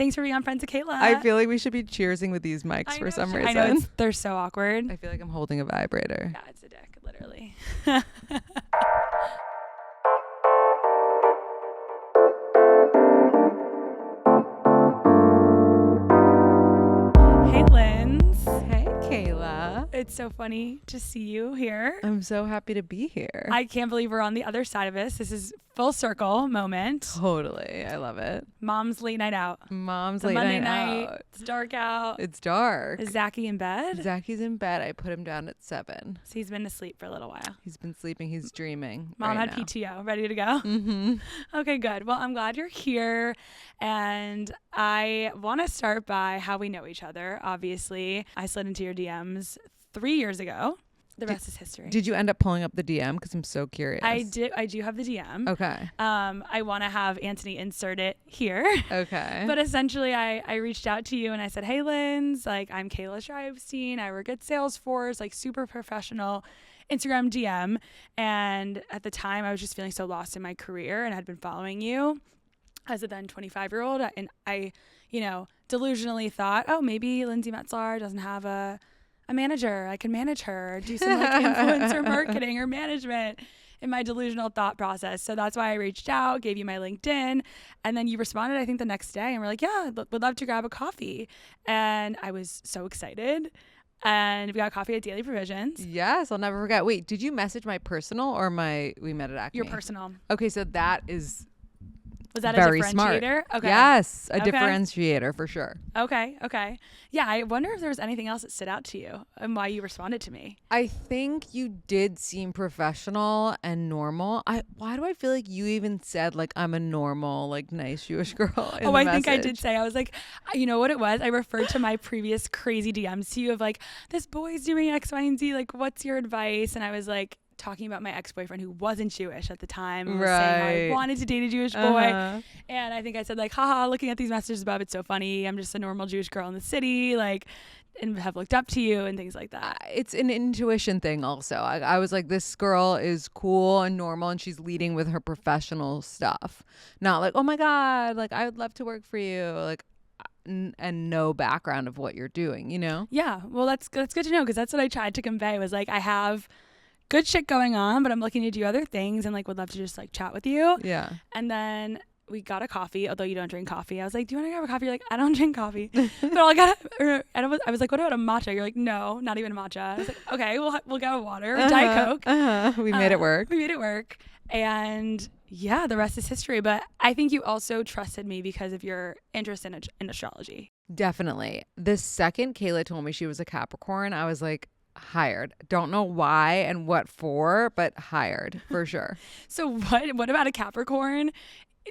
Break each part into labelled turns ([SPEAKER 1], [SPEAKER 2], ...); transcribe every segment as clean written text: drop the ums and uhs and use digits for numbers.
[SPEAKER 1] Thanks for being on Friends of Kayla.
[SPEAKER 2] I feel like we should be cheersing with these mics for some reason.
[SPEAKER 1] I know, they're so awkward.
[SPEAKER 2] I feel like I'm holding a vibrator.
[SPEAKER 1] Yeah, it's a dick, literally. Hey, Linz.
[SPEAKER 2] Hey, Kayla.
[SPEAKER 1] It's so funny to see you here.
[SPEAKER 2] I'm so happy to be here.
[SPEAKER 1] I can't believe we're on the other side of this. This is full circle moment.
[SPEAKER 2] Totally. I love it.
[SPEAKER 1] Mom's late night out.
[SPEAKER 2] Mom's
[SPEAKER 1] The
[SPEAKER 2] late
[SPEAKER 1] Monday
[SPEAKER 2] night out.
[SPEAKER 1] It's dark out.
[SPEAKER 2] It's dark.
[SPEAKER 1] Is Zachy in bed?
[SPEAKER 2] Zachy's in bed. I put him down at 7.
[SPEAKER 1] So he's been asleep for a little while.
[SPEAKER 2] He's been sleeping. He's dreaming.
[SPEAKER 1] Mom
[SPEAKER 2] right
[SPEAKER 1] had
[SPEAKER 2] now.
[SPEAKER 1] PTO. Ready to go?
[SPEAKER 2] Mm-hmm.
[SPEAKER 1] Okay, good. Well, I'm glad you're here. And I want to start by how we know each other. Obviously, I slid into your DMs 3 years ago. The rest is history.
[SPEAKER 2] Did you end up pulling up the DM? Because I'm so curious.
[SPEAKER 1] I did. I do have the DM.
[SPEAKER 2] Okay.
[SPEAKER 1] I want to have Anthony insert it here.
[SPEAKER 2] Okay.
[SPEAKER 1] But essentially, I reached out to you and I said, hey, Linz, like, I'm Kayla Shrivestein. I work at Salesforce, like, super professional Instagram DM. And at the time, I was just feeling so lost in my career and had been following you as a then 25-year-old. And I, delusionally thought, oh, maybe Lindsey Metselaar doesn't have a manager. I can manage her or do some like influencer marketing or management in my delusional thought process. So that's why I reached out, gave you my LinkedIn, and then you responded, I think, the next day, and we're like, yeah, would love to grab a coffee. And I was so excited. And we got coffee at Daily Provisions.
[SPEAKER 2] Yes, I'll never forget. Wait, did you message my personal or we met at Acme?
[SPEAKER 1] Your personal.
[SPEAKER 2] Okay, so that is
[SPEAKER 1] Was that
[SPEAKER 2] very
[SPEAKER 1] a differentiator?
[SPEAKER 2] smart.
[SPEAKER 1] Okay.
[SPEAKER 2] Yes, a
[SPEAKER 1] Okay.
[SPEAKER 2] differentiator for sure.
[SPEAKER 1] Okay. Yeah, I wonder if there was anything else that stood out to you and why you responded to me.
[SPEAKER 2] I think you did seem professional and normal. Why do I feel like you even said like I'm a normal, like nice Jewish girl in the
[SPEAKER 1] I think I
[SPEAKER 2] message?
[SPEAKER 1] did say, I was like, you know what it was? I referred to my previous crazy DMs to you of like, this boy's doing X, Y, and Z. Like, what's your advice? And I was like, talking about my ex-boyfriend who wasn't Jewish at the time and was saying how I wanted to date a Jewish boy. And I think I said like, haha, looking at these messages above, it's so funny. I'm just a normal Jewish girl in the city, like, and have looked up to you and things like that.
[SPEAKER 2] It's an intuition thing also. I was like, this girl is cool and normal and she's leading with her professional stuff. Not like, oh my God, like I would love to work for you. Like, and no background of what you're doing,
[SPEAKER 1] Yeah. Well, that's good to know because that's what I tried to convey was like, I have good shit going on, but I'm looking to do other things and like would love to just like chat with you.
[SPEAKER 2] Yeah.
[SPEAKER 1] And then we got a coffee, although you don't drink coffee. I was like, do you want to grab a coffee? You're like, I don't drink coffee. But I was like, what about a matcha? You're like, no, not even a matcha. I was like, okay, we'll get a water, Diet Coke.
[SPEAKER 2] We made it work.
[SPEAKER 1] We made it work. And yeah, the rest is history. But I think you also trusted me because of your interest in astrology.
[SPEAKER 2] Definitely. The second Kayla told me she was a Capricorn, I was like, hired. Don't know why and what for, but hired for sure.
[SPEAKER 1] So what about a Capricorn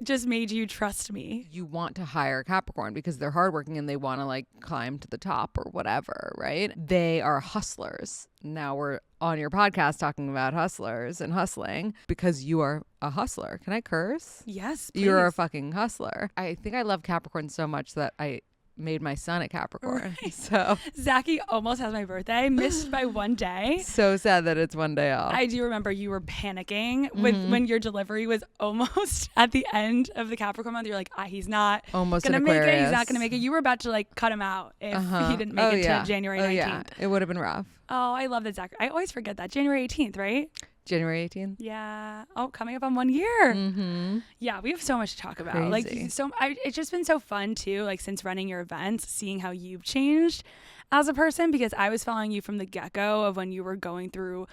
[SPEAKER 1] just made you trust me?
[SPEAKER 2] You want to hire a Capricorn because they're hardworking and they want to like climb to the top or whatever, right? They are hustlers. Now we're on your podcast talking about hustlers and hustling because you are a hustler. Can I curse?
[SPEAKER 1] Yes, please.
[SPEAKER 2] You're a fucking hustler. I think I love Capricorn so much that I made my son a Capricorn.
[SPEAKER 1] Right.
[SPEAKER 2] So
[SPEAKER 1] Zachy almost has my birthday, missed by one day.
[SPEAKER 2] So sad that it's one day off.
[SPEAKER 1] I do remember you were panicking when your delivery was almost at the end of the Capricorn month. You're like, he's not
[SPEAKER 2] almost
[SPEAKER 1] gonna
[SPEAKER 2] an
[SPEAKER 1] make
[SPEAKER 2] Aquarius.
[SPEAKER 1] it. He's not gonna make it. You were about to like cut him out if he didn't make it to January 19th.
[SPEAKER 2] Yeah. It would have been rough.
[SPEAKER 1] Oh, I love that, Zach. I always forget that. January 18th, right?
[SPEAKER 2] January 18th.
[SPEAKER 1] Yeah. Oh, coming up on 1 year.
[SPEAKER 2] Mm-hmm.
[SPEAKER 1] Yeah, we have so much to talk about.
[SPEAKER 2] Crazy.
[SPEAKER 1] Like, it's just been so fun too. Like since running your events, seeing how you've changed as a person because I was following you from the get-go of when you were going through,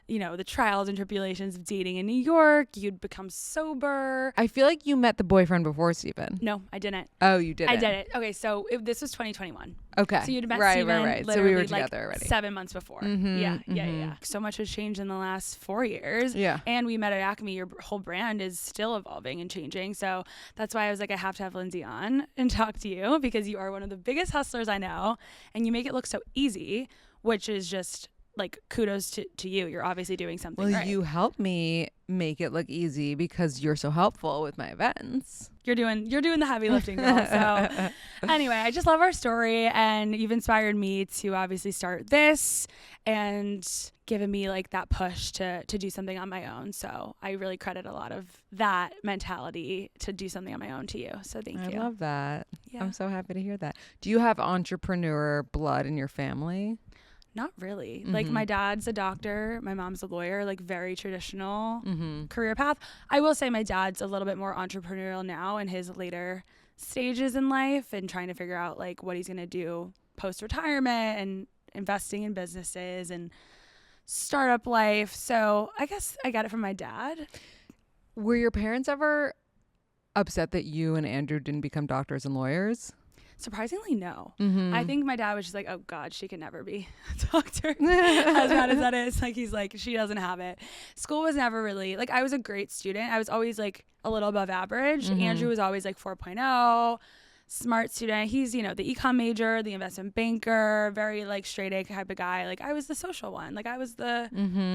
[SPEAKER 1] the trials and tribulations of dating in New York. You'd become sober.
[SPEAKER 2] I feel like you met the boyfriend before Steven.
[SPEAKER 1] No, I didn't.
[SPEAKER 2] Oh, you didn't?
[SPEAKER 1] I did it. Okay, so this was 2021.
[SPEAKER 2] Okay.
[SPEAKER 1] So you'd met
[SPEAKER 2] Steven
[SPEAKER 1] right.
[SPEAKER 2] So we were
[SPEAKER 1] like
[SPEAKER 2] together already.
[SPEAKER 1] 7 months before.
[SPEAKER 2] Mm-hmm,
[SPEAKER 1] Yeah. So much has changed in the last 4 years.
[SPEAKER 2] Yeah.
[SPEAKER 1] And we met at Acme. Your whole brand is still evolving and changing. So that's why I was like, I have to have Lindsey on and talk to you because you are one of the biggest hustlers I know. And you make it look so easy, which is just like kudos to you. You're obviously doing something right.
[SPEAKER 2] You help me make it look easy because you're so helpful with my events.
[SPEAKER 1] You're doing the heavy lifting, girl. So Anyway, I just love our story, and you've inspired me to obviously start this and given me like that push to do something on my own. So I really credit a lot of that mentality to do something on my own to you. So thank you.
[SPEAKER 2] I love that.
[SPEAKER 1] Yeah.
[SPEAKER 2] I'm so happy to hear that. Do you have entrepreneur blood in your family?
[SPEAKER 1] Not really. Like my dad's a doctor, my mom's a lawyer, like very traditional career path. I will say my dad's a little bit more entrepreneurial now in his later stages in life and trying to figure out like what he's going to do post-retirement and investing in businesses and startup life. So I guess I got it from my dad.
[SPEAKER 2] Were your parents ever upset that you and Andrew didn't become doctors and lawyers?
[SPEAKER 1] Surprisingly, no. I think my dad was just like, oh God, she can never be a doctor. As bad as that is. Like, he's like, she doesn't have it. School was never really, like, I was a great student. I was always like a little above average. Andrew was always like 4.0. Smart student. He's, you know, the econ major, the investment banker, very like straight A type of guy. Like I was the social one. Like I was the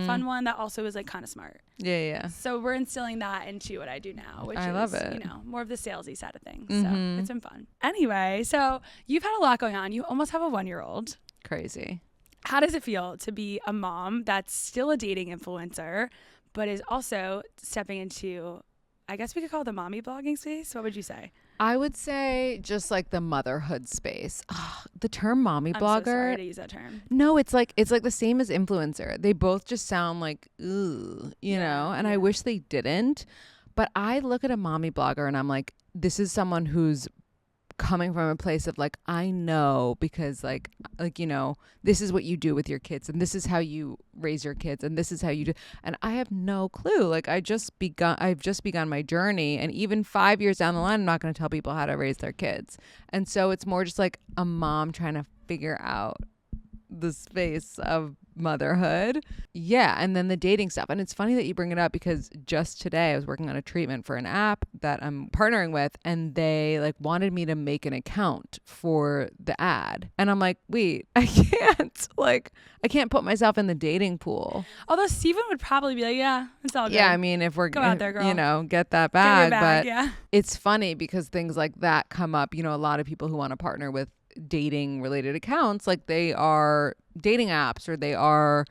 [SPEAKER 1] fun one that also was like kind of smart.
[SPEAKER 2] Yeah.
[SPEAKER 1] So we're instilling that into what I do now, which
[SPEAKER 2] I love it.
[SPEAKER 1] You know, more of the salesy side of things. So it's been fun. Anyway, so you've had a lot going on. You almost have a 1-year-old.
[SPEAKER 2] Crazy.
[SPEAKER 1] How does it feel to be a mom that's still a dating influencer, but is also stepping into, I guess we could call it the mommy blogging space? What would you say?
[SPEAKER 2] I would say just like the motherhood space. The term mommy blogger.
[SPEAKER 1] I'm so sorry to use that term.
[SPEAKER 2] No, it's like the same as influencer. They both just sound like, ooh, you know, and I wish they didn't. But I look at a mommy blogger and I'm like, this is someone who's coming from a place of like, I know because like, you know, this is what you do with your kids and this is how you raise your kids and this is how you do. And I have no clue. Like I've just begun my journey. And even 5 years down the line, I'm not going to tell people how to raise their kids. And so it's more just like a mom trying to figure out the space of motherhood. Yeah. And then the dating stuff. And it's funny that you bring it up because just today I was working on a treatment for an app that I'm partnering with and they like wanted me to make an account for the ad. And I'm like, wait, I can't put myself in the dating pool.
[SPEAKER 1] Although Steven would probably be like, yeah, it's all good.
[SPEAKER 2] Yeah. I mean, if we're
[SPEAKER 1] go out there, girl,
[SPEAKER 2] you know, get that bag. But
[SPEAKER 1] yeah.
[SPEAKER 2] It's funny because things like that come up. You know, a lot of people who want to partner with dating related accounts, like they are dating apps or they are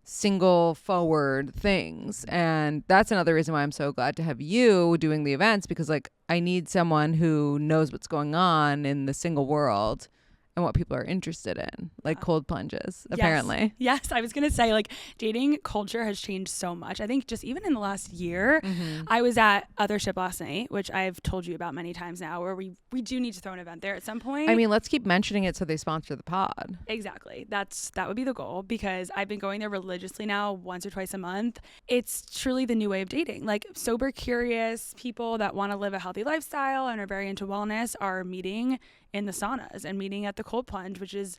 [SPEAKER 2] single forward things. And that's another reason why I'm so glad to have you doing the events because like I need someone who knows what's going on in the single world and what people are interested in, like cold plunges, apparently.
[SPEAKER 1] Yes, I was going to say like dating culture has changed so much. I think just even in the last year, I was at Othership last night, which I've told you about many times now, where we do need to throw an event there at some point.
[SPEAKER 2] I mean, let's keep mentioning it so they sponsor the pod.
[SPEAKER 1] Exactly. That would be the goal because I've been going there religiously now once or twice a month. It's truly the new way of dating. Like sober, curious people that want to live a healthy lifestyle and are very into wellness are meeting in the saunas and meeting at the cold plunge, which is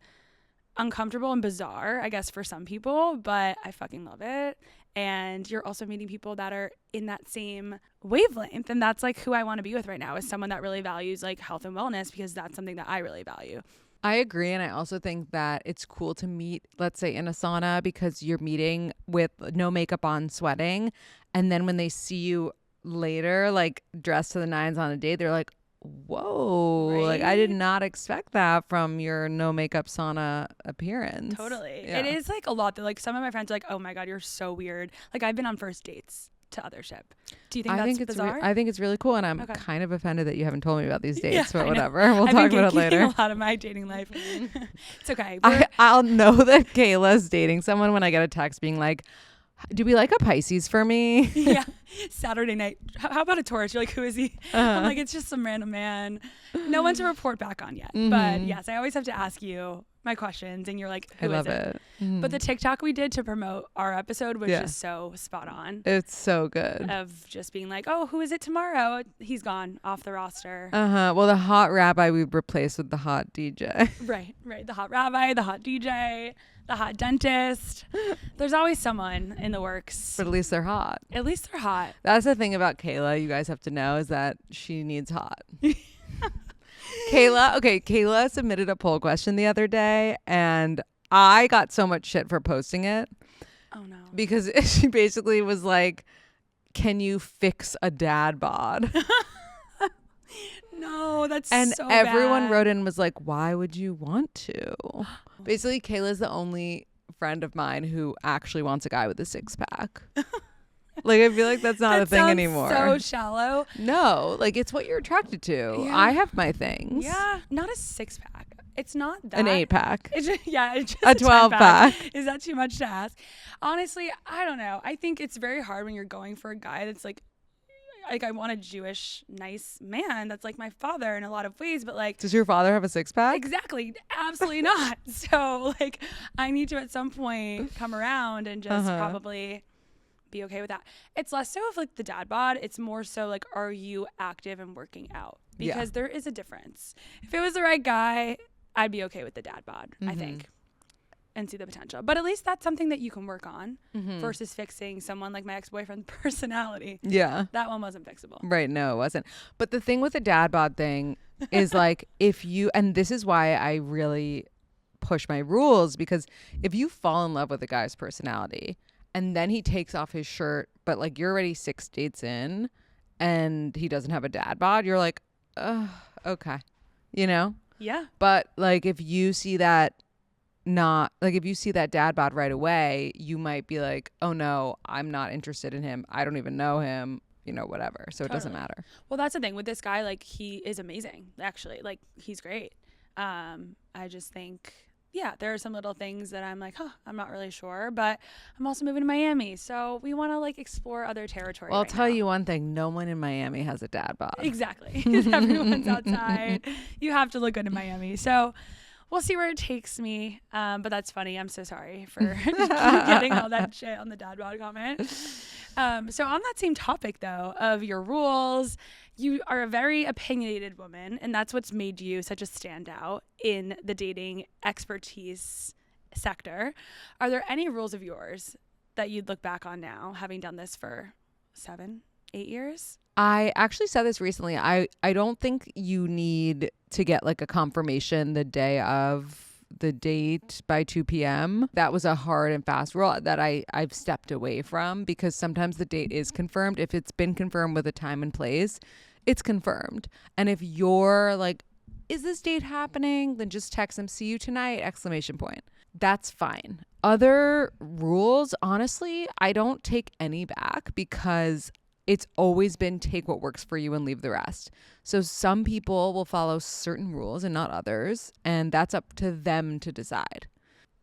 [SPEAKER 1] uncomfortable and bizarre, I guess, for some people, but I fucking love it. And you're also meeting people that are in that same wavelength. And that's like who I want to be with right now is someone that really values like health and wellness because that's something that I really value.
[SPEAKER 2] I agree. And I also think that it's cool to meet, let's say in a sauna, because you're meeting with no makeup on, sweating. And then when they see you later, like dressed to the nines on a date, they're like, whoa,
[SPEAKER 1] right?
[SPEAKER 2] Like I did not expect that from your no makeup sauna appearance.
[SPEAKER 1] Totally.
[SPEAKER 2] Yeah.
[SPEAKER 1] It is like a lot that like some of my friends are like, oh my God, you're so weird. Like I've been on first dates to Othership. Do you think that's bizarre?
[SPEAKER 2] I think it's really cool. And I'm kind of offended that you haven't told me about these dates, but whatever. We'll
[SPEAKER 1] I've
[SPEAKER 2] talk
[SPEAKER 1] been
[SPEAKER 2] about it later.
[SPEAKER 1] a lot of my dating life. It's okay.
[SPEAKER 2] I'll know that Kayla's dating someone when I get a text being like, do we like a Pisces for me?
[SPEAKER 1] Yeah. Saturday night. How about a Taurus? You're like, who is he? I'm like, it's just some random man. No one to report back on yet. But yes, I always have to ask you my questions and you're like, who is it? But the TikTok we did to promote our episode was just so spot on.
[SPEAKER 2] It's so good.
[SPEAKER 1] Of just being like, oh, who is it tomorrow? He's gone off the roster.
[SPEAKER 2] Well, the hot rabbi we replaced with the hot DJ.
[SPEAKER 1] Right. The hot rabbi, the hot DJ, the hot dentist. There's always someone in the works.
[SPEAKER 2] But at least they're hot.
[SPEAKER 1] At least they're hot.
[SPEAKER 2] That's the thing about Kayla you guys have to know is that she needs hot. Kayla submitted a poll question the other day and I got so much shit for posting it.
[SPEAKER 1] Oh no.
[SPEAKER 2] Because she basically was like, can you fix a dad bod?
[SPEAKER 1] No, that's
[SPEAKER 2] And
[SPEAKER 1] so
[SPEAKER 2] everyone
[SPEAKER 1] bad.
[SPEAKER 2] wrote in and was like, why would you want to? Basically, Kayla's the only friend of mine who actually wants a guy with a six pack. Like, I feel like that's not
[SPEAKER 1] That
[SPEAKER 2] a thing
[SPEAKER 1] sounds
[SPEAKER 2] anymore.
[SPEAKER 1] so shallow.
[SPEAKER 2] No, like it's what you're attracted to.
[SPEAKER 1] Yeah.
[SPEAKER 2] I have my things.
[SPEAKER 1] Yeah, not a 6-pack. It's not that.
[SPEAKER 2] An 8-pack.
[SPEAKER 1] It's just, yeah, it's just
[SPEAKER 2] A 12-pack.
[SPEAKER 1] Is that too much to ask? Honestly, I don't know. I think it's very hard when you're going for a guy that's like I want a Jewish nice man that's like my father in a lot of ways, but like
[SPEAKER 2] Does your father have a 6-pack?
[SPEAKER 1] exactly, absolutely not. So like I need to at some point come around and just probably be okay with that. It's less so of like the dad bod. It's more so like, are you active and working out? Because there is a difference. If it was the right guy, I'd be okay with the dad bod, I think, and see the potential. But at least that's something that you can work on versus fixing someone like my ex-boyfriend's personality.
[SPEAKER 2] Yeah.
[SPEAKER 1] That one wasn't fixable.
[SPEAKER 2] Right. No, it wasn't. But the thing with the dad bod thing is like, if you, and this is why I really push my rules, because if you fall in love with a guy's personality and then he takes off his shirt, but like you're already 6 dates in and he doesn't have a dad bod, you're like, okay, you know?
[SPEAKER 1] Yeah.
[SPEAKER 2] But like if you see that if you see that dad bod right away, you might be like, oh no, I'm not interested in him. I don't even know him, you know, whatever. So it doesn't matter.
[SPEAKER 1] Well, that's the thing with this guy. Like he is amazing, actually. Like he's great. I just think, yeah, there are some little things that I'm like, I'm not really sure, but I'm also moving to Miami. So we want to like explore other territory.
[SPEAKER 2] Well, I'll
[SPEAKER 1] right
[SPEAKER 2] tell
[SPEAKER 1] now.
[SPEAKER 2] you one thing. No one in Miami has a dad bod.
[SPEAKER 1] Exactly. Everyone's outside. You have to look good in Miami. So we'll see where it takes me. But that's funny. I'm so sorry for getting all that shit on the dad bod comment. So on that same topic, though, of your rules, you are a very opinionated woman, and that's what's made you such a standout in the dating expertise sector. Are there any rules of yours that you'd look back on now, having done this for 7-8 years?
[SPEAKER 2] I actually said this recently. I don't think you need to get like a confirmation the day of the date by 2 p.m. That was a hard and fast rule that I've stepped away from, because sometimes the date is confirmed. If it's been confirmed with a time and place, it's confirmed. And if you're like, is this date happening? Then just text them, see you tonight, ! That's fine. Other rules, honestly, I don't take any back, because it's always been take what works for you and leave the rest. So some people will follow certain rules and not others, and that's up to them to decide.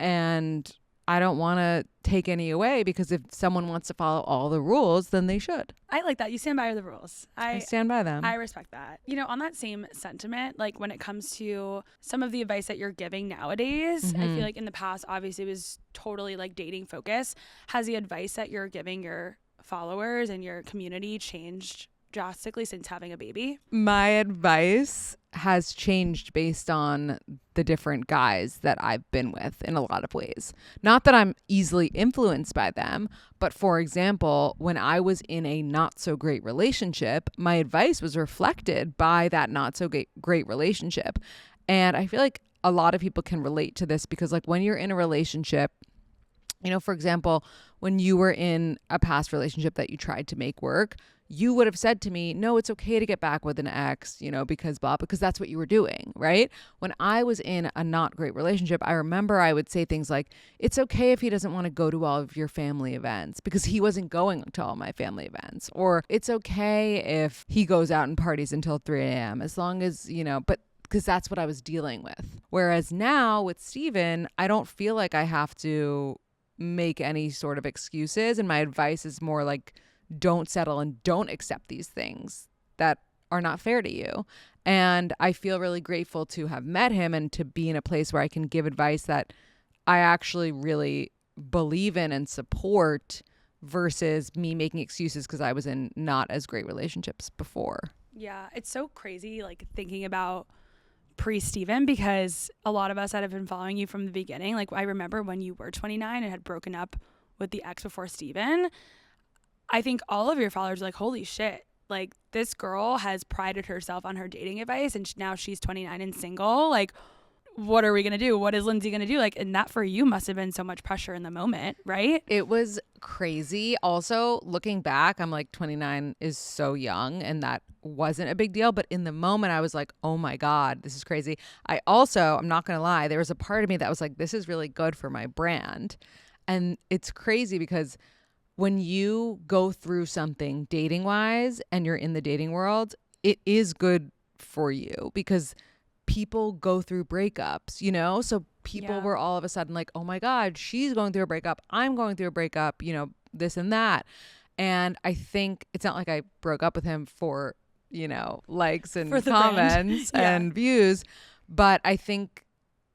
[SPEAKER 2] And I don't want to take any away, because if someone wants to follow all the rules, then they should.
[SPEAKER 1] I like that. You stand by the rules.
[SPEAKER 2] I stand by them.
[SPEAKER 1] I respect that. You know, on that same sentiment, like when it comes to some of the advice that you're giving nowadays, I feel like in the past, obviously, it was totally like dating focus. Has the advice that you're giving your followers and your community changed drastically since having a baby?
[SPEAKER 2] My advice has changed based on the different guys that I've been with in a lot of ways. Not that I'm easily influenced by them, but for example, when I was in a not so great relationship, my advice was reflected by that not so great relationship. And I feel like a lot of people can relate to this, because like when you're in a relationship, you know, for example, when you were in a past relationship that you tried to make work, you would have said to me, no, it's okay to get back with an ex, you know, because that's what you were doing, right? When I was in a not great relationship, I remember I would say things like, it's okay if he doesn't want to go to all of your family events, because he wasn't going to all my family events. Or it's okay if he goes out and parties until 3 a.m. as long as, you know, but because that's what I was dealing with. Whereas now with Steven, I don't feel like I have to make any sort of excuses. And my advice is more like, don't settle and don't accept these things that are not fair to you. And I feel really grateful to have met him and to be in a place where I can give advice that I actually really believe in and support, versus me making excuses because I was in not as great relationships before.
[SPEAKER 1] Yeah, it's so crazy like thinking about pre-Steven, because a lot of us that have been following you from the beginning, like I remember when you were 29 and had broken up with the ex before Steven, I think all of your followers are like, holy shit, like this girl has prided herself on her dating advice and now she's 29 and single. Like, what are we going to do? What is Lindsey going to do? Like, and that for you must have been so much pressure in the moment, right?
[SPEAKER 2] It was crazy. Also, looking back, I'm like 29 is so young and that wasn't a big deal. But in the moment, I was like, oh my God, this is crazy. I'm not going to lie, there was a part of me that was like, this is really good for my brand. And it's crazy because when you go through something dating wise and you're in the dating world, it is good for you because people go through breakups, you know? So people were all of a sudden like, oh my God, she's going through a breakup. I'm going through a breakup, you know, this and that. And I think it's not like I broke up with him for, you know, likes and comments and views. But I think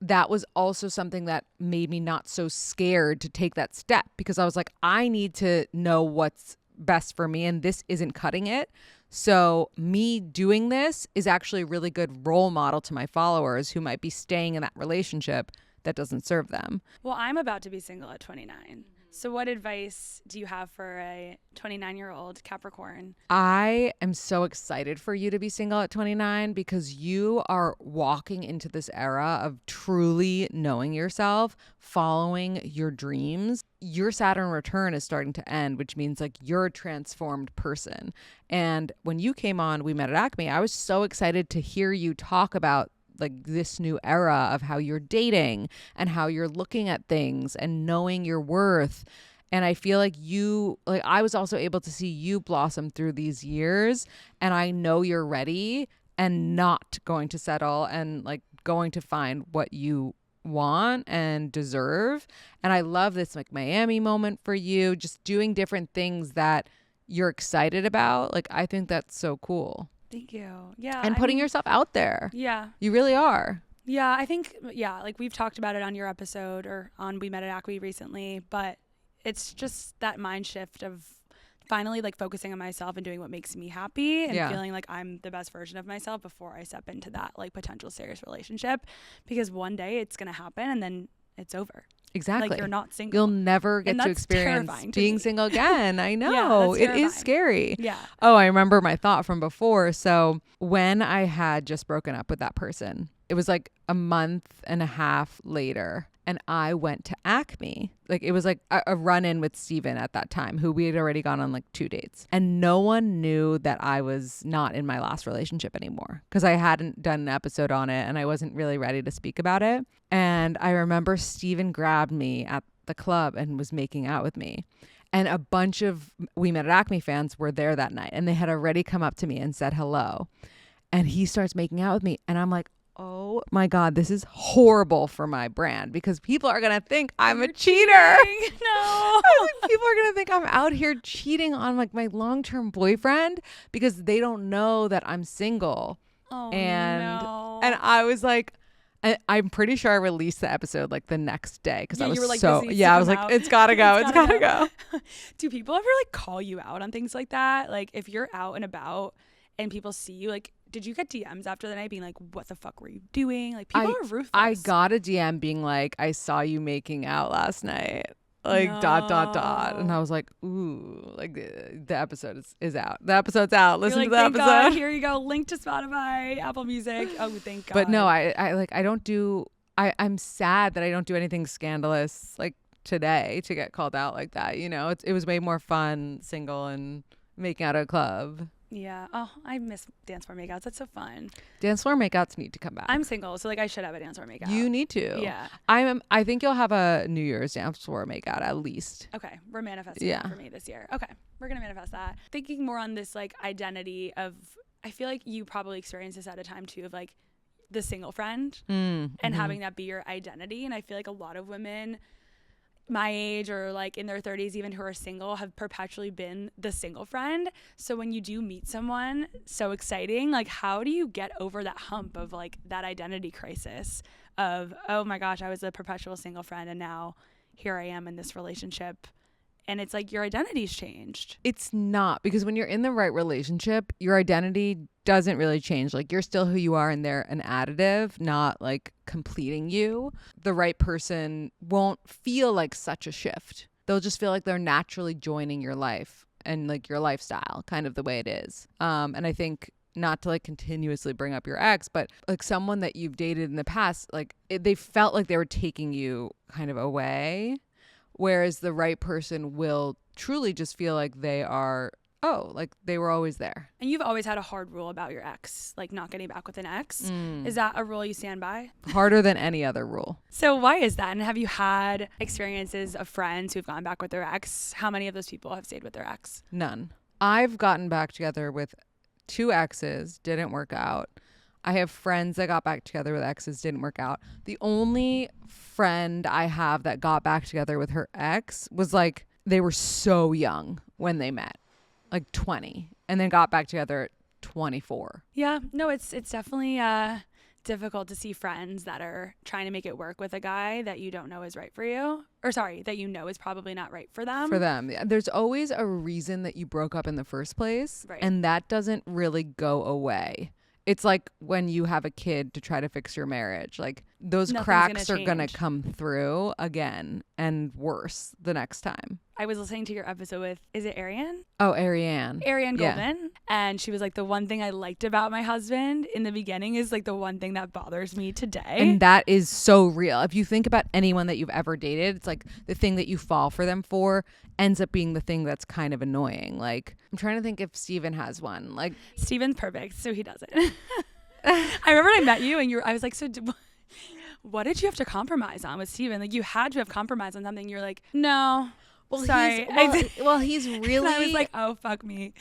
[SPEAKER 2] that was also something that made me not so scared to take that step because I was like, I need to know what's best for me and this isn't cutting it. So me doing this is actually a really good role model to my followers who might be staying in that relationship that doesn't serve them.
[SPEAKER 1] Well, I'm about to be single at 29. So what advice do you have for a 29-year-old Capricorn?
[SPEAKER 2] I am so excited for you to be single at 29 because you are walking into this era of truly knowing yourself, following your dreams. Your Saturn return is starting to end, which means like you're a transformed person. And when you came on We Met at Acme, I was so excited to hear you talk about like this new era of how you're dating and how you're looking at things and knowing your worth. And I feel like I was also able to see you blossom through these years. And I know you're ready and not going to settle and like going to find what you want and deserve. And I love this like Miami moment for you, just doing different things that you're excited about. Like, I think that's so cool.
[SPEAKER 1] Thank you. Yeah.
[SPEAKER 2] And putting yourself out there.
[SPEAKER 1] Yeah.
[SPEAKER 2] You really are.
[SPEAKER 1] Yeah. I think, like we've talked about it on your episode or on We Met at Acme recently, but it's just that mind shift of finally like focusing on myself and doing what makes me happy and feeling like I'm the best version of myself before I step into that like potential serious relationship, because one day it's going to happen and then it's over.
[SPEAKER 2] Exactly.
[SPEAKER 1] Like you're not single.
[SPEAKER 2] You'll never get to experience being single again. I know. It is scary.
[SPEAKER 1] Yeah.
[SPEAKER 2] Oh, I remember my thought from before. So when I had just broken up with that person, it was like a month and a half later. And I went to Acme. Like it was like a run-in with Steven at that time, who we had already gone on like 2 dates. And no one knew that I was not in my last relationship anymore because I hadn't done an episode on it and I wasn't really ready to speak about it. And I remember Steven grabbed me at the club and was making out with me. And a bunch of We Met at Acme fans were there that night and they had already come up to me and said hello. And he starts making out with me. And I'm like, oh my God, this is horrible for my brand because people are going to think I'm a cheater.
[SPEAKER 1] No.
[SPEAKER 2] People are going to think I'm out here cheating on like my long-term boyfriend because they don't know that I'm single.
[SPEAKER 1] Oh,
[SPEAKER 2] no. And I was like, I'm pretty sure I released the episode like the next day because I was
[SPEAKER 1] like,
[SPEAKER 2] so, I was like, it's gotta go. It's gotta go.
[SPEAKER 1] Do people ever like call you out on things like that? Like if you're out and about and people see you, like, did you get DMs after the night being like, what the fuck were you doing? Like people are ruthless.
[SPEAKER 2] I got a DM being like, I saw you making out last night. Like ... And I was like, ooh, like the episode is out. The episode's out. Listen to the
[SPEAKER 1] thank
[SPEAKER 2] episode.
[SPEAKER 1] God, here you go. Link to Spotify, Apple Music. Oh, thank God.
[SPEAKER 2] But no, I'm sad that I don't do anything scandalous like today to get called out like that. You know, it was way more fun single and making out at a club.
[SPEAKER 1] Yeah. Oh, I miss dance floor makeouts. That's so fun.
[SPEAKER 2] Dance floor makeouts need to come back.
[SPEAKER 1] I'm single, so like I should have a dance floor makeout.
[SPEAKER 2] You need to.
[SPEAKER 1] Yeah.
[SPEAKER 2] I think you'll have a New Year's dance floor makeout at least.
[SPEAKER 1] Okay. We're manifesting that for me this year. Okay. We're going to manifest that. Thinking more on this like identity of, I feel like you probably experienced this at a time too of like the single friend and having that be your identity. And I feel like a lot of women my age or like in their 30s even who are single have perpetually been the single friend. So when you do meet someone so exciting, like how do you get over that hump of like that identity crisis of, oh my gosh, I was a perpetual single friend and now here I am in this relationship? And it's like your identity's changed.
[SPEAKER 2] It's not, because when you're in the right relationship, your identity doesn't really change. Like you're still who you are and they're an additive, not like completing you. The right person won't feel like such a shift. They'll just feel like they're naturally joining your life and like your lifestyle, kind of the way it is. And I think not to like continuously bring up your ex, but like someone that you've dated in the past, like they felt like they were taking you kind of away, whereas the right person will truly just feel like they are, oh, like they were always there.
[SPEAKER 1] And you've always had a hard rule about your ex, like not getting back with an ex. Is that a rule you stand by?
[SPEAKER 2] Harder than any other rule.
[SPEAKER 1] So why is that? And have you had experiences of friends who've gone back with their ex? How many of those people have stayed with their ex?
[SPEAKER 2] None. I've gotten back together with 2 exes, didn't work out. I have friends that got back together with exes, didn't work out. The only friend I have that got back together with her ex was like, they were so young when they met, like 20, and then got back together at 24.
[SPEAKER 1] Yeah, no, it's definitely difficult to see friends that are trying to make it work with a guy that you don't know is right for you. Or sorry, that you know is probably not right for them.
[SPEAKER 2] For them. There's always a reason that you broke up in the first place.
[SPEAKER 1] Right.
[SPEAKER 2] And that doesn't really go away. It's like when you have a kid to try to fix your marriage. Like those cracks are going to come through again and worse the next time.
[SPEAKER 1] I was listening to your episode with, is it Ariane?
[SPEAKER 2] Oh, Ariane.
[SPEAKER 1] Ariane Goldman. And she was like, the one thing I liked about my husband in the beginning is like the one thing that bothers me today.
[SPEAKER 2] And that is so real. If you think about anyone that you've ever dated, it's like the thing that you fall for them for ends up being the thing that's kind of annoying. Like, I'm trying to think if Steven has one. Like,
[SPEAKER 1] Steven's perfect, so he doesn't. I remember when I met you and I was like, so what did you have to compromise on with Steven? Like, you had to have compromised on something. You're like, no.
[SPEAKER 2] Well,
[SPEAKER 1] sorry.
[SPEAKER 2] He's really.
[SPEAKER 1] I was like, oh, fuck me.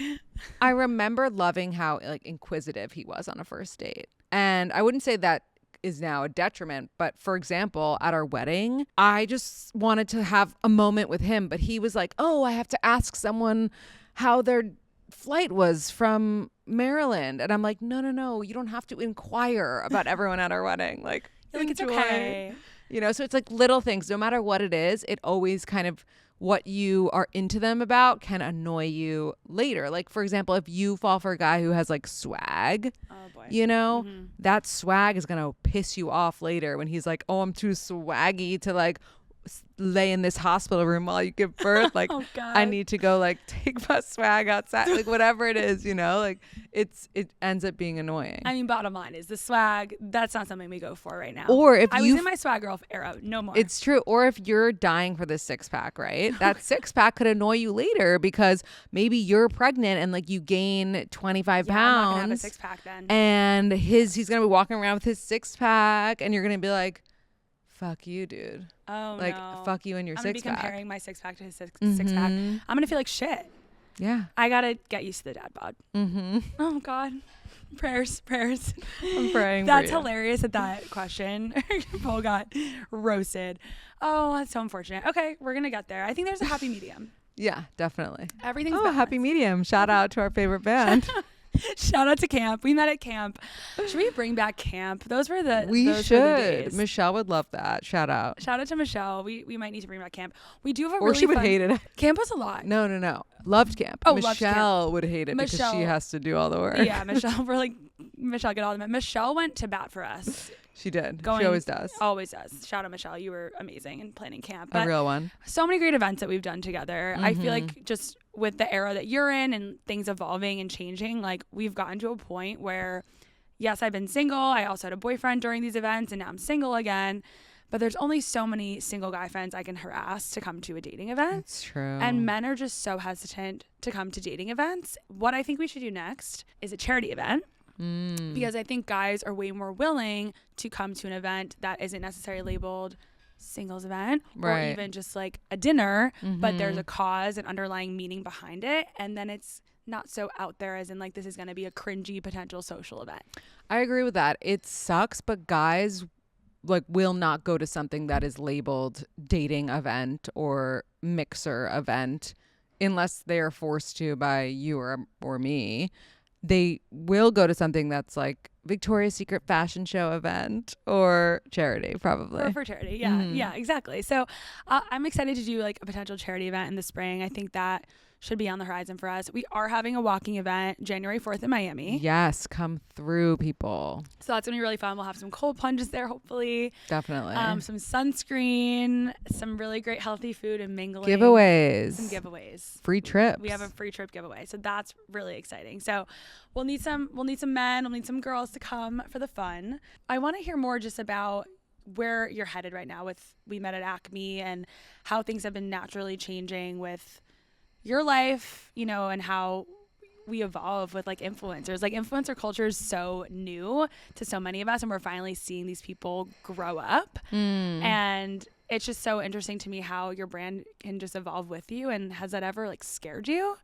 [SPEAKER 2] I remember loving how like inquisitive he was on a first date. And I wouldn't say that is now a detriment. But for example, at our wedding, I just wanted to have a moment with him. But he was like, oh, I have to ask someone how their flight was from Maryland. And I'm like, no. You don't have to inquire about everyone at our wedding. Like
[SPEAKER 1] it's okay.
[SPEAKER 2] You know, so it's like little things. No matter what it is, it always kind of what you are into them about can annoy you later. Like, for example, if you fall for a guy who has like swag, you know, that swag is going to piss you off later when he's like, oh, I'm too swaggy to like lay in this hospital room while you give birth. Like,
[SPEAKER 1] oh, God.
[SPEAKER 2] I need to go like take my swag outside, like whatever it is, you know, like it ends up being annoying.
[SPEAKER 1] I mean, bottom line is the swag, that's not something we go for right now.
[SPEAKER 2] Or if
[SPEAKER 1] I was in my swag girl era, no more.
[SPEAKER 2] It's true. Or if you're dying for this 6-pack, right? That 6-pack could annoy you later because maybe you're pregnant and like you gain 25 pounds.
[SPEAKER 1] I'm not gonna have a 6-pack then.
[SPEAKER 2] And he's going to be walking around with his 6-pack and you're going to be like, fuck you, dude.
[SPEAKER 1] Oh,
[SPEAKER 2] like,
[SPEAKER 1] no.
[SPEAKER 2] fuck you and your 6-pack.
[SPEAKER 1] I'm going to be comparing my 6-pack to his 6-pack. I'm going to feel like shit.
[SPEAKER 2] Yeah.
[SPEAKER 1] I got to get used to the dad bod. Oh, God. Prayers.
[SPEAKER 2] I'm praying
[SPEAKER 1] That's
[SPEAKER 2] for you.
[SPEAKER 1] hilarious that question. Paul got roasted. Oh, that's so unfortunate. Okay, we're going to get there. I think there's a happy medium.
[SPEAKER 2] Yeah, definitely.
[SPEAKER 1] Everything's
[SPEAKER 2] balanced. Happy medium. Shout out to our favorite band.
[SPEAKER 1] Shout out to camp. We met at camp. Should we bring back camp? Those were the
[SPEAKER 2] days. Michelle would love that. Shout out
[SPEAKER 1] to Michelle. We might need to bring back camp. We do have a
[SPEAKER 2] or
[SPEAKER 1] really
[SPEAKER 2] she would
[SPEAKER 1] fun,
[SPEAKER 2] hate it.
[SPEAKER 1] Camp was a lot.
[SPEAKER 2] No. Loved camp.
[SPEAKER 1] Oh,
[SPEAKER 2] Michelle would hate it because she has to do all the work.
[SPEAKER 1] Yeah, Michelle. Michelle get all the men. Michelle went to bat for us.
[SPEAKER 2] She did. She always does.
[SPEAKER 1] Always does. Shout out Michelle. You were amazing in planning camp.
[SPEAKER 2] A real one.
[SPEAKER 1] So many great events that we've done together. I feel like just with the era that you're in and things evolving and changing, like we've gotten to a point where, yes, I've been single. I also had a boyfriend during these events and now I'm single again. But there's only so many single guy friends I can harass to come to a dating event.
[SPEAKER 2] That's true.
[SPEAKER 1] And men are just so hesitant to come to dating events. What I think we should do next is a charity event. Because I think guys are way more willing to come to an event that isn't necessarily labeled singles event or even just like a dinner, but there's a cause and underlying meaning behind it. And then it's not so out there as in like this is going to be a cringy potential social event.
[SPEAKER 2] I agree with that. It sucks, but guys like will not go to something that is labeled dating event or mixer event unless they are forced to by you or me. They will go to something that's like Victoria's Secret fashion show event or charity, probably.
[SPEAKER 1] Or for charity, yeah. Yeah, exactly. So I'm excited to do like a potential charity event in the spring. I think that should be on the horizon for us. We are having a walking event January 4th in Miami.
[SPEAKER 2] Yes, come through, people.
[SPEAKER 1] So that's going to be really fun. We'll have some cold plunges there, hopefully.
[SPEAKER 2] Definitely.
[SPEAKER 1] Some sunscreen, some really great healthy food and mingling.
[SPEAKER 2] Giveaways.
[SPEAKER 1] Some giveaways.
[SPEAKER 2] Free trips.
[SPEAKER 1] We have a free trip giveaway. So that's really exciting. So we'll need some men, we'll need some girls to come for the fun. I want to hear more just about where you're headed right now with We Met at Acme and how things have been naturally changing with your life, you know, and how we evolve with like influencers. Like influencer culture is so new to so many of us, and we're finally seeing these people grow up. And it's just so interesting to me how your brand can just evolve with you. And has that ever like scared you,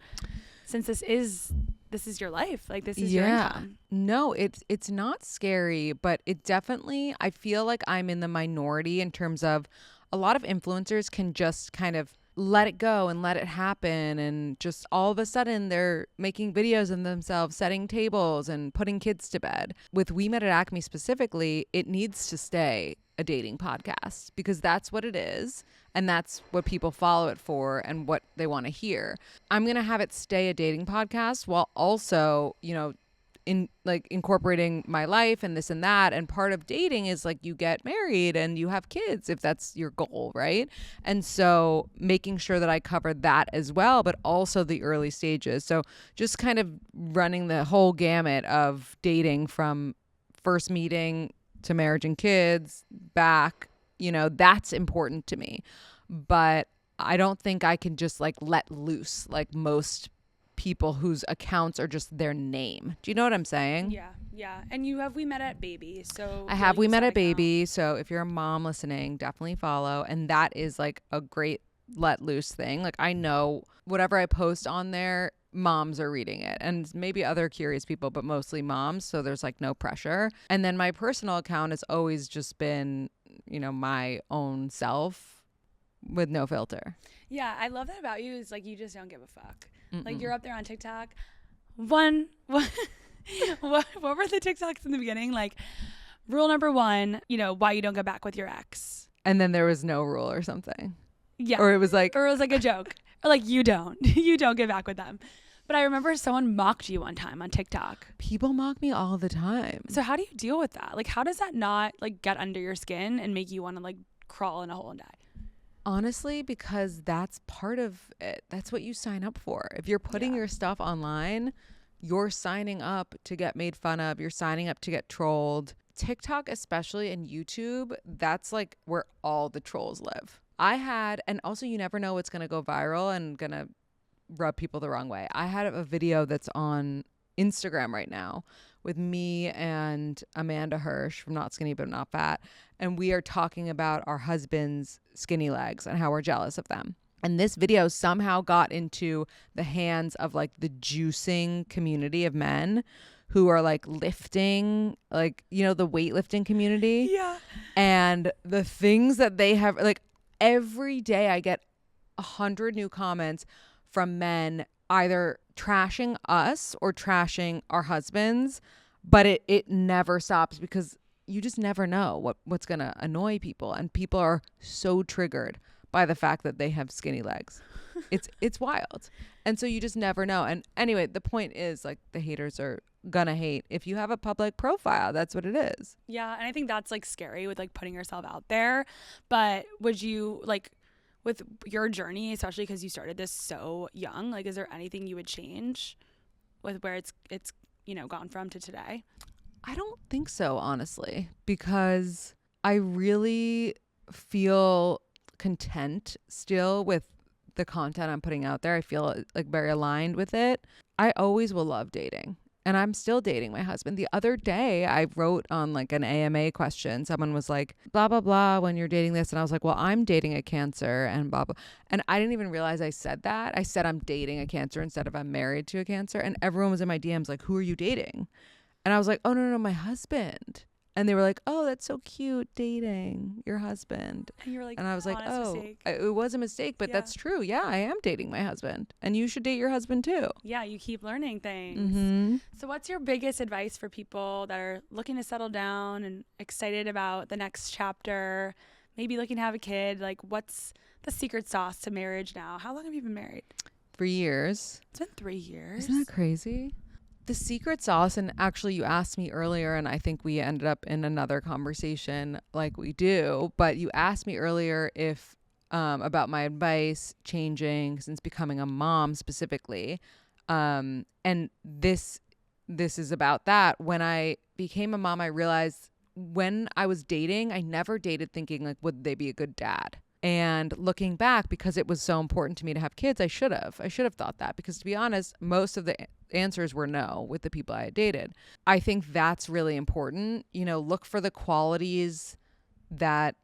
[SPEAKER 1] since this is your life, like this is your income?
[SPEAKER 2] No, it's not scary, but it definitely, I feel like I'm in the minority in terms of a lot of influencers can just kind of let it go and let it happen, and just all of a sudden they're making videos of themselves setting tables and putting kids to bed. With We Met at Acme specifically, it needs to stay a dating podcast because that's what it is, and that's what people follow it for and what they want to hear. I'm going to have it stay a dating podcast while also, you know, in like incorporating my life and this and that. And part of dating is like you get married and you have kids if that's your goal, right? And so making sure that I cover that as well, but also the early stages. So just kind of running the whole gamut of dating from first meeting to marriage and kids back, you know, that's important to me. But I don't think I can just like let loose like most people whose accounts are just their name. Do you know what I'm saying?
[SPEAKER 1] Yeah. And you have We Met at Baby. So
[SPEAKER 2] I have We Met at Baby. So if you're a mom listening, definitely follow. And that is like a great let loose thing. Like I know whatever I post on there, moms are reading it, and maybe other curious people, but mostly moms. So there's like no pressure. And then my personal account has always just been, you know, my own self with no filter.
[SPEAKER 1] Yeah, I love that about you is like you just don't give a fuck. Like you're up there on TikTok. What were the TikToks in the beginning? Like rule number 1, you know, why you don't get back with your ex.
[SPEAKER 2] And then there was no rule or something.
[SPEAKER 1] Yeah.
[SPEAKER 2] Or it was like
[SPEAKER 1] a joke. Or like you don't get back with them. But I remember someone mocked you one time on TikTok.
[SPEAKER 2] People mock me all the time.
[SPEAKER 1] So how do you deal with that? Like how does that not like get under your skin and make you want to like crawl in a hole and die?
[SPEAKER 2] Honestly, because that's part of it. That's what you sign up for. If you're putting your stuff online, you're signing up to get made fun of. You're signing up to get trolled. TikTok, especially, and YouTube, that's like where all the trolls live. And also you never know what's going to go viral and going to rub people the wrong way. I had a video that's on Instagram right now with me and Amanda Hirsch from Not Skinny But Not Fat. And we are talking about our husband's skinny legs and how we're jealous of them. And this video somehow got into the hands of like the juicing community of men who are like lifting, like, you know, the weightlifting community.
[SPEAKER 1] Yeah.
[SPEAKER 2] And the things that they have, like every day I get 100 new comments from men either trashing us or trashing our husbands, but it never stops because you just never know what's going to annoy people. And people are so triggered by the fact that they have skinny legs. It's wild. And so you just never know. And anyway, the point is like the haters are gonna hate. If you have a public profile, that's what it is.
[SPEAKER 1] Yeah. And I think that's like scary with like putting yourself out there. But would you like with your journey, especially because you started this so young, like is there anything you would change with where it's you know gone from to today?
[SPEAKER 2] I don't think so, honestly, because I really feel content still with the content I'm putting out there. I feel like very aligned with it. I always will love dating. And I'm still dating my husband. The other day I wrote on like an AMA question. Someone was like, blah, blah, blah, when you're dating this. And I was like, well, I'm dating a Cancer and blah, blah. And I didn't even realize I said that. I said I'm dating a Cancer instead of I'm married to a Cancer. And everyone was in my DMs like, who are you dating? And I was like, oh, no, my husband. And they were like, oh, that's so cute, dating your husband.
[SPEAKER 1] And you were like,
[SPEAKER 2] and I was like, oh,
[SPEAKER 1] mistake.
[SPEAKER 2] It was a mistake, but that's true. Yeah, I am dating my husband. And you should date your husband too.
[SPEAKER 1] Yeah, you keep learning things.
[SPEAKER 2] Mm-hmm.
[SPEAKER 1] So what's your biggest advice for people that are looking to settle down and excited about the next chapter, maybe looking to have a kid? Like, what's the secret sauce to marriage now? How long have you been married?
[SPEAKER 2] for years.
[SPEAKER 1] It's been 3 years.
[SPEAKER 2] Isn't that crazy? The secret sauce, and actually you asked me earlier, and I think we ended up in another conversation like we do, but you asked me earlier if about my advice changing since becoming a mom specifically. And this is about that. When I became a mom, I realized when I was dating, I never dated thinking like, would they be a good dad? And looking back, because it was so important to me to have kids, I should have thought that, because to be honest, most of the answers were no with the people I had dated. I think that's really important. You know, look for the qualities that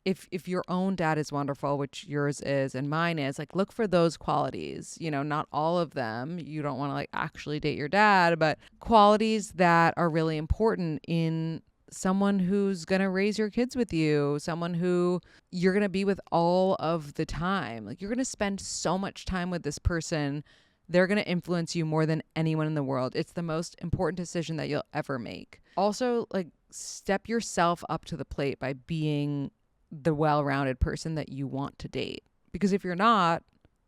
[SPEAKER 2] if your own dad is wonderful, which yours is and mine is, like, look for those qualities. You know, not all of them. You don't want to like actually date your dad, but qualities that are really important in someone who's going to raise your kids with you, someone who you're going to be with all of the time. Like, you're going to spend so much time with this person. They're going to influence you more than anyone in the world. It's the most important decision that you'll ever make. Also, like, step yourself up to the plate by being the well-rounded person that you want to date. Because if you're not,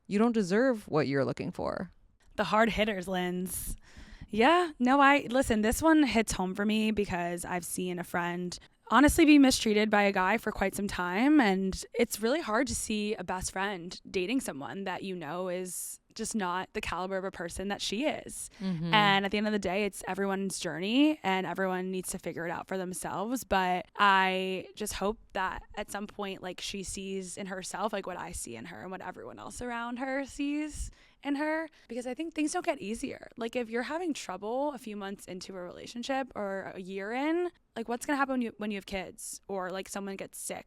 [SPEAKER 2] you don't deserve what you're looking for.
[SPEAKER 1] The hard hitters, Linz. Yeah, no, listen, this one hits home for me because I've seen a friend honestly be mistreated by a guy for quite some time. And it's really hard to see a best friend dating someone that you know is just not the caliber of a person that she is. Mm-hmm. And at the end of the day, it's everyone's journey and everyone needs to figure it out for themselves. But I just hope that at some point, like, she sees in herself, like, what I see in her and what everyone else around her sees in her, because I think things don't get easier. Like, if you're having trouble a few months into a relationship or a year in, like, what's gonna happen when you have kids or like someone gets sick?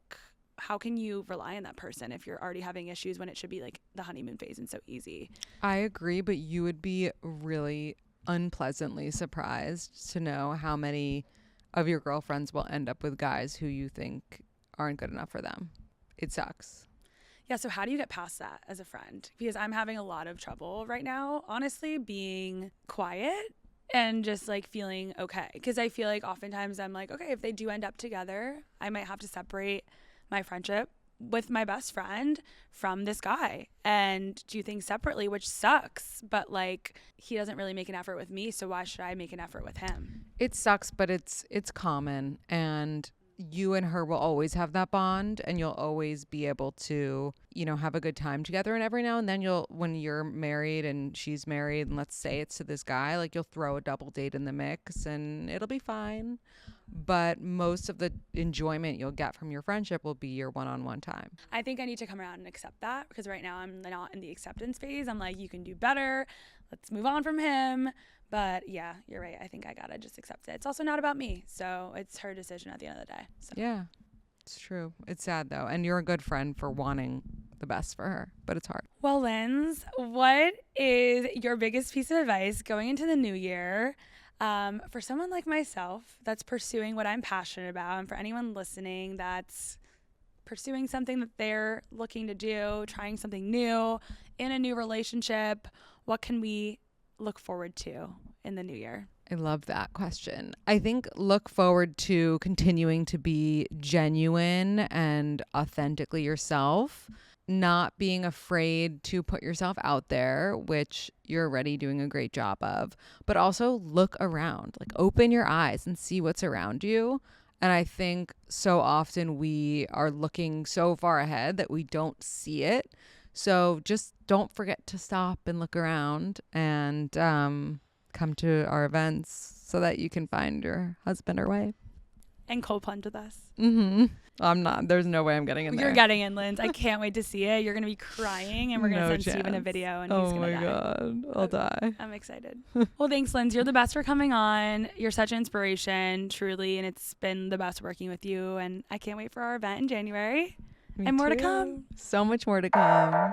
[SPEAKER 1] How can you rely on that person if you're already having issues when it should be like the honeymoon phase and so easy?
[SPEAKER 2] I agree, but you would be really unpleasantly surprised to know how many of your girlfriends will end up with guys who you think aren't good enough for them. It sucks.
[SPEAKER 1] Yeah, so how do you get past that as a friend? Because I'm having a lot of trouble right now, honestly, being quiet and just like feeling okay. Because I feel like oftentimes I'm like, okay, if they do end up together, I might have to separate my friendship with my best friend from this guy and do things separately, which sucks. But like, he doesn't really make an effort with me, so why should I make an effort with him?
[SPEAKER 2] It sucks, but it's common, and you and her will always have that bond, and you'll always be able to, you know, have a good time together. And every now and then when you're married and she's married, and let's say it's to this guy, like, you'll throw a double date in the mix and it'll be fine. But most of the enjoyment you'll get from your friendship will be your one-on-one time.
[SPEAKER 1] I think I need to come around and accept that, because right now I'm not in the acceptance phase. I'm like, you can do better. Let's move on from him. But yeah, you're right. I think I gotta just accept it. It's also not about me. So it's her decision at the end of the day. So.
[SPEAKER 2] Yeah, it's true. It's sad though. And you're a good friend for wanting the best for her, but it's hard.
[SPEAKER 1] Well, Linz, what is your biggest piece of advice going into the new year for someone like myself that's pursuing what I'm passionate about, and for anyone listening that's pursuing something that they're looking to do, trying something new in a new relationship? What can we look forward to in the new year?
[SPEAKER 2] I love that question. I think look forward to continuing to be genuine and authentically yourself, not being afraid to put yourself out there, which you're already doing a great job of, but also look around, like, open your eyes and see what's around you. And I think so often we are looking so far ahead that we don't see it. So just don't forget to stop and look around and come to our events so that you can find your husband or wife.
[SPEAKER 1] And cold plunge with us.
[SPEAKER 2] Mm-hmm. I'm not. There's no way I'm getting in there.
[SPEAKER 1] You're getting in, Linz. I can't wait to see it. You're going to be crying, and we're going to send Steven a video, and he's going to die.
[SPEAKER 2] Oh my God. I'll die.
[SPEAKER 1] I'm excited. Well, thanks, Linz. You're the best for coming on. You're such an inspiration, truly, and it's been the best working with you, and I can't wait for our event in January.
[SPEAKER 2] Me
[SPEAKER 1] and more
[SPEAKER 2] too.
[SPEAKER 1] to come.
[SPEAKER 2] So much more to come.